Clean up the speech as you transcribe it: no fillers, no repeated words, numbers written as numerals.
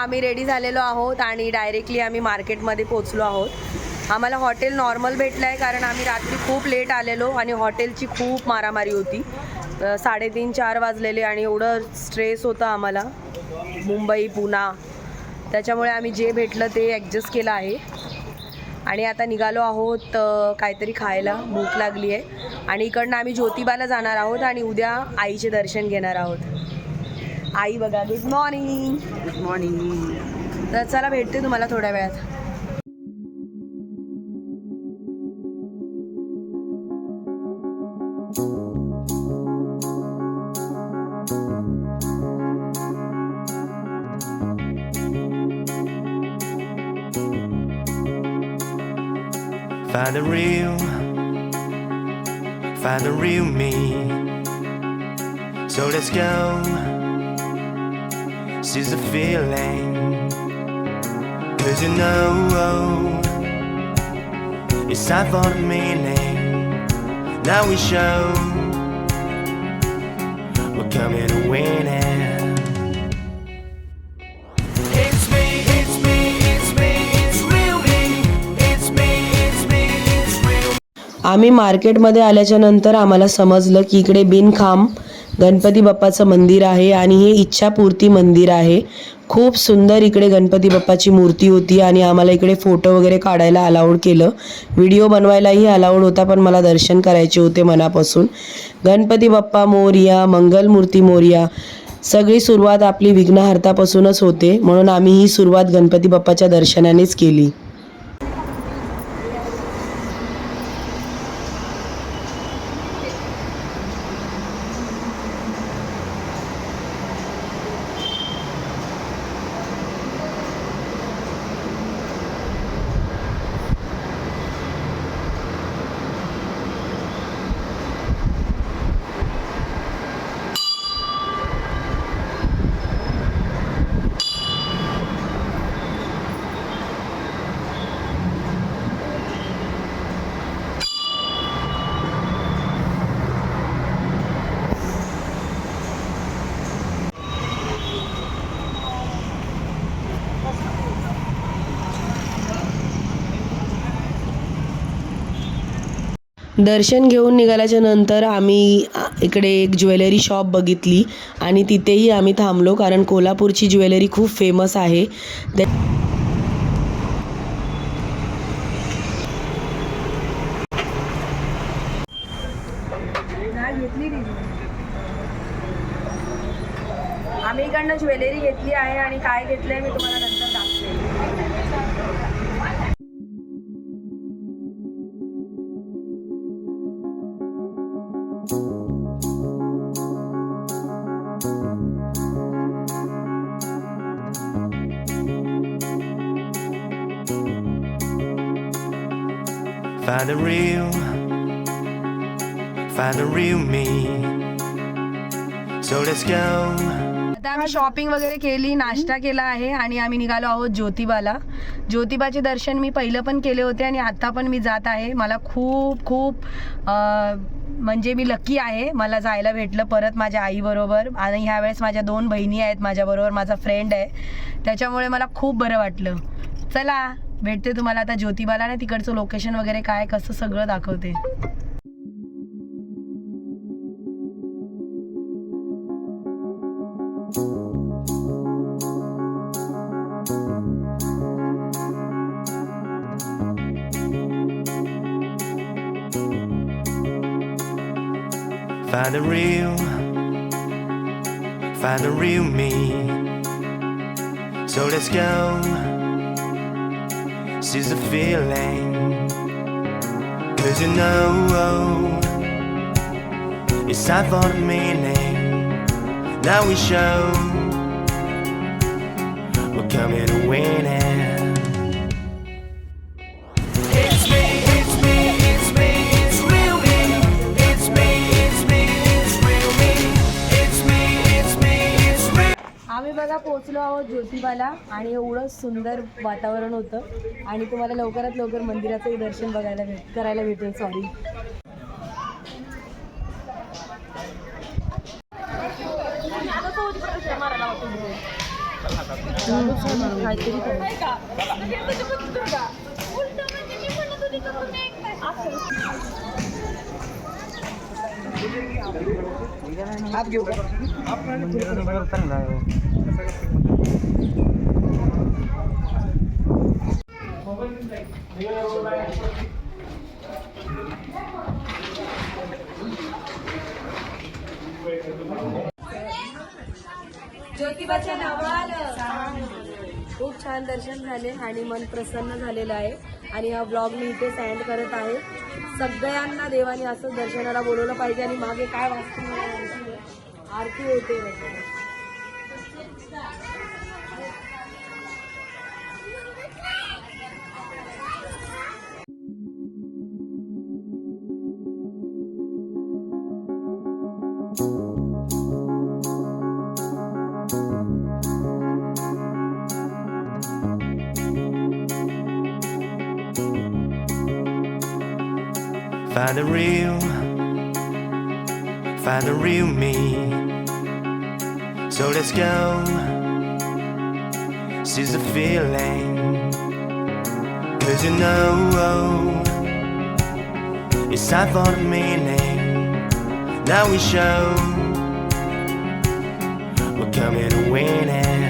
आम्ही रेडी झालेलो आहोत आणि डायरेक्टली आम्ही मार्केटमध्ये पोचलो आहोत। आम्हाला हॉटेल नॉर्मल भेटलं आहे कारण आम्ही रात्री खूप लेट आलेलो आणि हॉटेलची खूप मारामारी होती। 3:30-4 वाजलेले आणि एवढं स्ट्रेस होता आम्हाला, मुंबई पुणा, त्याच्यामुळे आम्ही जे भेटलं ते ॲडजस्ट केलं आहे। आणि आता निघालो आहोत काहीतरी खायला, भूक लागली आहे आणि इकडनं आम्ही ज्योतिबाला जाणार आहोत आणि उद्या आईचे दर्शन घेणार आहोत। आई बघा, गुड मॉर्निंग। Good morning. तर चला भेटते तुम्हाला थोड्या वेळात। Find the real me. So let's go. Seize the feeling. 'Cause you know it's time for the meaning. Now we show we're coming to win it. आम्ही मार्केटमध्ये आल्याच्या नंतर आम्हाला समजलं की इकडे बिनखाम गणपती बाप्पाचं मंदिर आहे आणि हे इच्छापूर्ती मंदिर आहे। खूप सुंदर इकडे गणपती बाप्पाची मूर्ती होती आणि आम्हाला इकडे फोटो वगैरे काढायला अलाउड केलं, व्हिडिओ बनवायलाही अलाउड होता, पण मला दर्शन करायचे होते मनापासून। गणपती बाप्पा मोरया, मंगलमूर्ती मोरया। सगळी सुरुवात आपली विघ्नहर्तापासूनच होते, म्हणून आम्ही ही सुरुवात गणपती बाप्पाच्या दर्शनानेच केली। दर्शन घेऊन निघाल्याच्या नंतर आम्ही इकडे एक ज्वेलरी शॉप बघितली आणि तिथेही आम्ही थांबलो कारण कोल्हापूरची ज्वेलरी खूप फेमस आहे। आम्ही इकडनं ज्वेलरी घेतली आहे आणि काय घेतलंय मी तुम्हाला नंतर दाखवेन। Find the real me. So let's go. आता आम्ही शॉपिंग वगैरे केली, नाश्ता केला आहे आणि आम्ही निघालो आहोत ज्योतिबाला। ज्योतिबाचे दर्शन मी पहिलं पण केले होते आणि आता पण मी जात आहे। मला खूप खूप म्हणजे मी लकी आहे, मला जायला भेटलं परत माझ्या आईबरोबर आणि ह्यावेळेस माझ्या 2 बहिणी आहेत माझ्याबरोबर, माझा फ्रेंड आहे, त्याच्यामुळे मला खूप बरं वाटलं। चला भेटते तुम्हाला आता ज्योतिबाला आणि तिकडचं लोकेशन वगैरे काय कसं सगळं दाखवते। Find the real me. So let's go. Seize the feeling. 'Cause you know it's time for the meaning. Now we show we're coming to win it. आम्ही बघा पोहोचलो आहोत ज्योतिबाला आणि एवढं सुंदर वातावरण होतं आणि तुम्हाला लवकरात लवकर मंदिराचंही दर्शन करायला भेटेल। सॉरी, ज्योतिबाच्या नावाला खूप छान दर्शन झाले आणि मन प्रसन्न झालेलं आहे. आणि हा ब्लॉग मी इथे सेंड करत आहे. सगळ्यांना देवाने असं दर्शनाला बोलवलं पाहिजे. आणि मागे काय वाचतो आरती होते. Find the real me. So let's go. Seize the feeling. 'Cause you know it's time for the meaning. Now we show we're coming to win it.